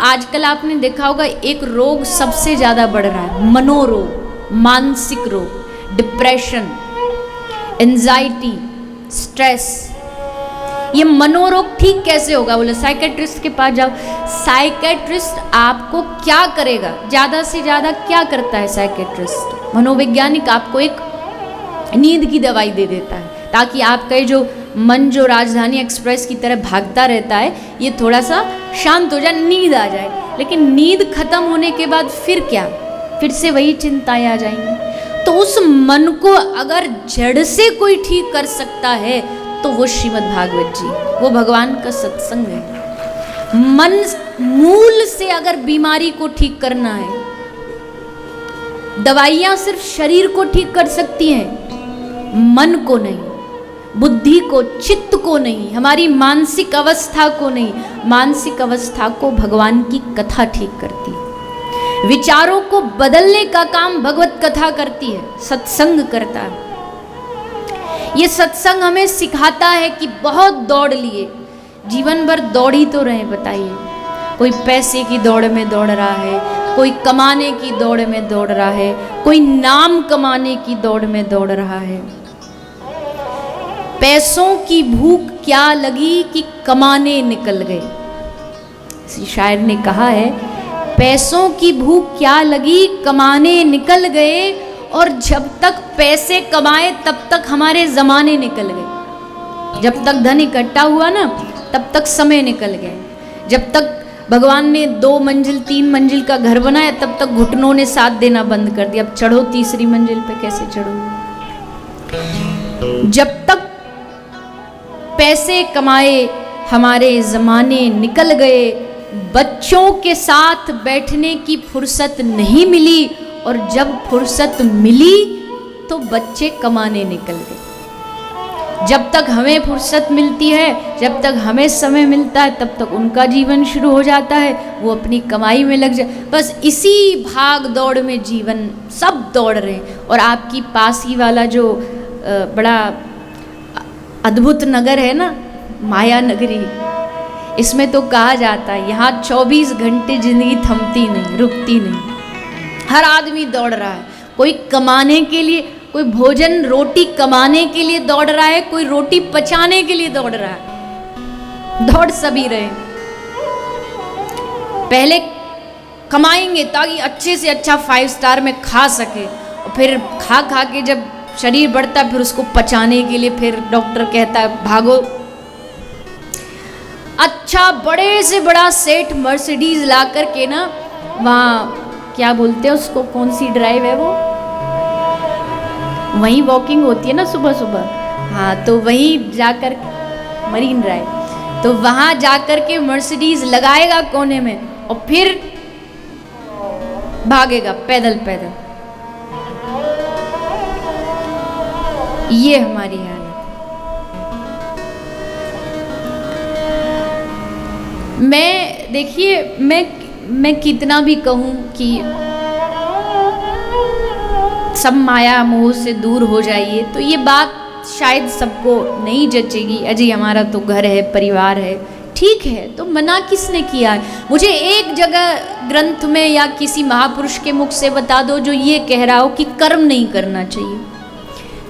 आजकल आपने देखा होगा एक रोग सबसे ज्यादा बढ़ रहा है, मनोरोग, मानसिक रोग, डिप्रेशन, एंजाइटी, स्ट्रेस। ये मनोरोग ठीक कैसे होगा? बोले साइकेट्रिस्ट के पास जाओ। साइकेट्रिस्ट आपको क्या करेगा? ज्यादा से ज्यादा क्या करता है साइकेट्रिस्ट? मनोवैज्ञानिक आपको एक नींद की दवाई दे देता है ताकि आपका ये जो मन जो राजधानी एक्सप्रेस की तरह भागता रहता है ये थोड़ा सा शांत हो जाए, नींद आ जाए। लेकिन नींद खत्म होने के बाद फिर क्या? फिर से वही चिंताएं आ जाएंगी। तो उस मन को अगर जड़ से कोई ठीक कर सकता है तो वो श्रीमद् भागवत जी, वो भगवान का सत्संग है। मन मूल से अगर बीमारी को ठीक करना है, दवाइयां सिर्फ शरीर को ठीक कर सकती हैं, मन को नहीं, बुद्धि को, चित्त को नहीं, हमारी मानसिक अवस्था को नहीं। मानसिक अवस्था को भगवान की कथा ठीक करती है। विचारों को बदलने का काम भगवत कथा करती है, सत्संग करता है। ये सत्संग हमें सिखाता है कि बहुत दौड़ लिए, जीवन भर दौड़ ही तो रहे। बताइए, कोई पैसे की दौड़ में दौड़ रहा है, कोई कमाने की दौड़ में दौड़ रहा है, कोई नाम कमाने की दौड़ में दौड़ रहा है। पैसों की भूख क्या लगी कि कमाने निकल गए। किसी शायर ने कहा है, पैसों की भूख क्या लगी कमाने निकल गए, और जब तक पैसे कमाए तब तक हमारे जमाने निकल गए। जब तक धन इकट्ठा हुआ ना तब तक समय निकल गए। जब तक भगवान ने 2 मंजिल 3 मंजिल का घर बनाया तब तक घुटनों ने साथ देना बंद कर दिया। अब चढ़ो तीसरी मंजिल पे, कैसे चढ़ो? जब तक पैसे कमाए हमारे जमाने निकल गए। बच्चों के साथ बैठने की फुर्सत नहीं मिली, और जब फुर्सत मिली तो बच्चे कमाने निकल गए। जब तक हमें फुर्सत मिलती है, जब तक हमें समय मिलता है, तब तक उनका जीवन शुरू हो जाता है, वो अपनी कमाई में लग जाए। बस इसी भाग दौड़ में जीवन सब दौड़ रहे हैं। और आपकी पास ही वाला जो बड़ा अद्भुत नगर है ना, माया नगरी, इसमें तो कहा जाता है यहाँ 24 घंटे जिंदगी थमती नहीं, रुकती नहीं। हर आदमी दौड़ रहा है, कोई कमाने के लिए, कोई भोजन रोटी कमाने के लिए दौड़ रहा है, कोई रोटी पचाने के लिए दौड़ रहा है। दौड़ सभी रहे। पहले कमाएंगे ताकि अच्छे से अच्छा 5 स्टार में खा सके, और फिर खा खा के जब शरीर बढ़ता है फिर उसको पचाने के लिए फिर डॉक्टर कहता है भागो। अच्छा बड़े से बड़ा सेठ मर्सिडीज ला कर के ना, वहाँ क्या बोलते हैं उसको, कौन सी ड्राइव है वो, वहीं वॉकिंग होती है ना सुबह सुबह, हाँ तो वहीं जाकर, मरीन ड्राइव, तो वहाँ जाकर के मर्सिडीज लगाएगा कोने में और फिर भागेगा पैदल पैदल। ये हमारी हालत। मैं देखिए, मैं कितना भी कहूँ कि सब माया मोह से दूर हो जाइए, तो ये बात शायद सबको नहीं जचेगी। अजी हमारा तो घर है, परिवार है, ठीक है, तो मना किसने किया है? मुझे एक जगह ग्रंथ में या किसी महापुरुष के मुख से बता दो जो ये कह रहा हो कि कर्म नहीं करना चाहिए।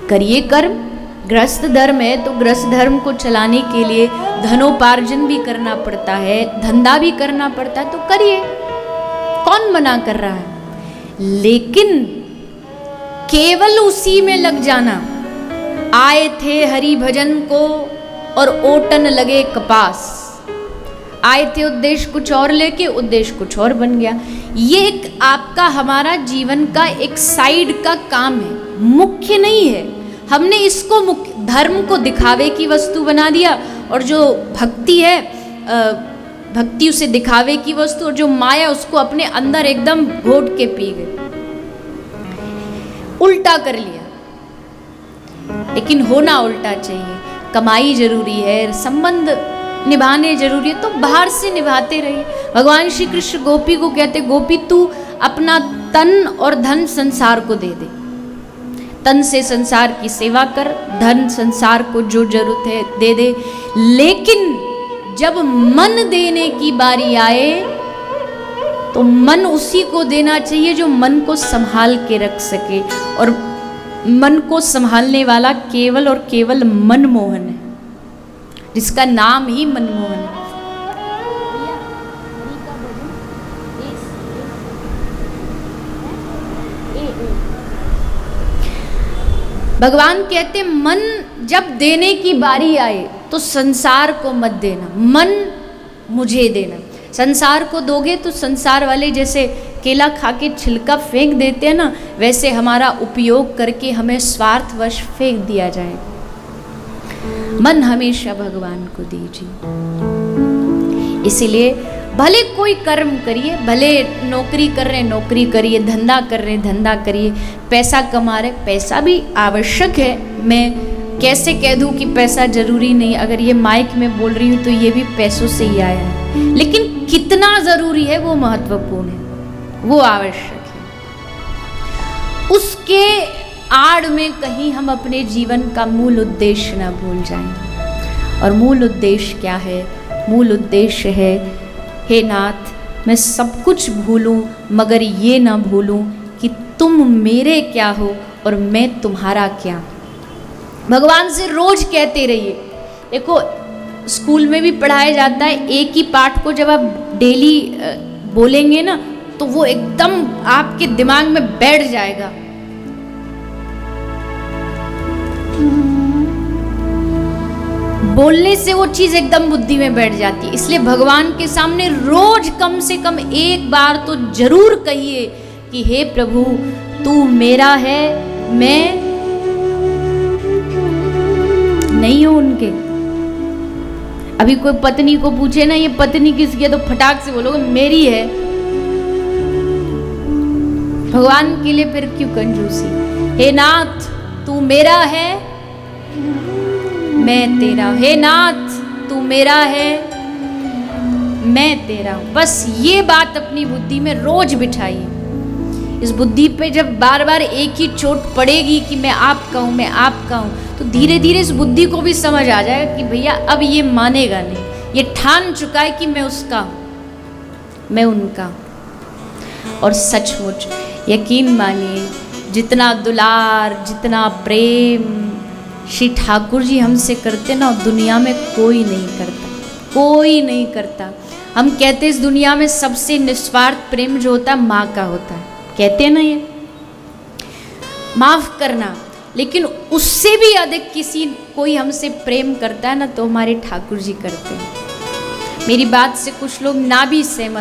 करिए कर्म। गृहस्थ धर्म है तो गृहस्थ धर्म को चलाने के लिए धनोपार्जन भी करना पड़ता है, धंधा भी करना पड़ता है, तो करिए, कौन मना कर रहा है। लेकिन केवल उसी में लग जाना, आए थे हरि भजन को और ओटन लगे कपास, आए थे उद्देश्य कुछ और लेके उद्देश्य कुछ और बन गया। ये एक आपका हमारा जीवन का एक साइड का काम है, मुख्य नहीं है। हमने इसको मुख्य, धर्म को दिखावे की वस्तु बना दिया, और जो भक्ति है भक्ति उसे दिखावे की वस्तु, और जो माया उसको अपने अंदर एकदम घोट के पी गए, उल्टा कर लिया। लेकिन होना उल्टा चाहिए। कमाई जरूरी है, संबंध निभाने जरूरी है, तो बाहर से निभाते रहिए। भगवान श्री कृष्ण गोपी को कहते, गोपी तू अपना तन और धन संसार को दे दे। तन से संसार की सेवा कर, धन संसार को जो जरूरत है दे दे, लेकिन जब मन देने की बारी आए तो मन उसी को देना चाहिए जो मन को संभाल के रख सके, और मन को संभालने वाला केवल और केवल मनमोहन है, जिसका नाम ही मनमोहन है। भगवान कहते मन जब देने की बारी आए तो संसार को मत देना, मन मुझे देना। संसार को दोगे तो संसार वाले जैसे केला खा के छिलका फेंक देते हैं ना, वैसे हमारा उपयोग करके हमें स्वार्थवश फेंक दिया जाए। मन हमेशा भगवान को दीजिए। इसीलिए भले कोई कर्म करिए, भले नौकरी कर रहे नौकरी करिए, धंधा कर रहे धंधा करिए, पैसा कमा रहे पैसा भी आवश्यक है। मैं कैसे कह दूं कि पैसा जरूरी नहीं, अगर ये माइक में बोल रही हूँ तो ये भी पैसों से ही आया है, लेकिन कितना जरूरी है वो महत्वपूर्ण है, वो आवश्यक है। उसके आड़ में कहीं हम अपने जीवन का मूल उद्देश्य ना भूल जाएं। और मूल उद्देश्य क्या है? मूल उद्देश्य है, हे नाथ मैं सब कुछ भूलूं मगर ये ना भूलूं कि तुम मेरे क्या हो और मैं तुम्हारा क्या। भगवान से रोज कहते रहिए। देखो स्कूल में भी पढ़ाया जाता है, एक ही पाठ को जब आप डेली बोलेंगे ना तो वो एकदम आपके दिमाग में बैठ जाएगा। बोलने से वो चीज एकदम बुद्धि में बैठ जाती है। इसलिए भगवान के सामने रोज कम से कम एक बार तो जरूर कहिए कि हे प्रभु तू मेरा है, मैं नहीं हूं उनके। अभी कोई पत्नी को पूछे ना ये पत्नी किसकी है तो फटाक से बोलोगे मेरी है। भगवान के लिए फिर क्यों कंजूसी? हे नाथ तू मेरा है मैं तेरा, हे नाथ तू मेरा है मैं तेरा। बस ये बात अपनी बुद्धि में रोज बिठाइए। इस बुद्धि पे जब बार बार एक ही चोट पड़ेगी कि मैं आपका हूं मैं आपका हूं, तो धीरे धीरे इस बुद्धि को भी समझ आ जाएगा कि भैया अब ये मानेगा नहीं, ये ठान चुका है कि मैं उसका हूं मैं उनका। और सचमुच यकीन मानिए जितना दुलार जितना प्रेम श्री ठाकुर जी हमसे करते ना दुनिया में कोई नहीं करता, कोई नहीं करता। हम कहते इस दुनिया में सबसे निस्वार्थ प्रेम जो होता है माँ का होता है, कहते हैं ना ये माफ करना, लेकिन उससे भी अधिक किसी कोई हमसे प्रेम करता है ना तो हमारे ठाकुर जी करते हैं। मेरी बात से कुछ लोग ना भी सहमत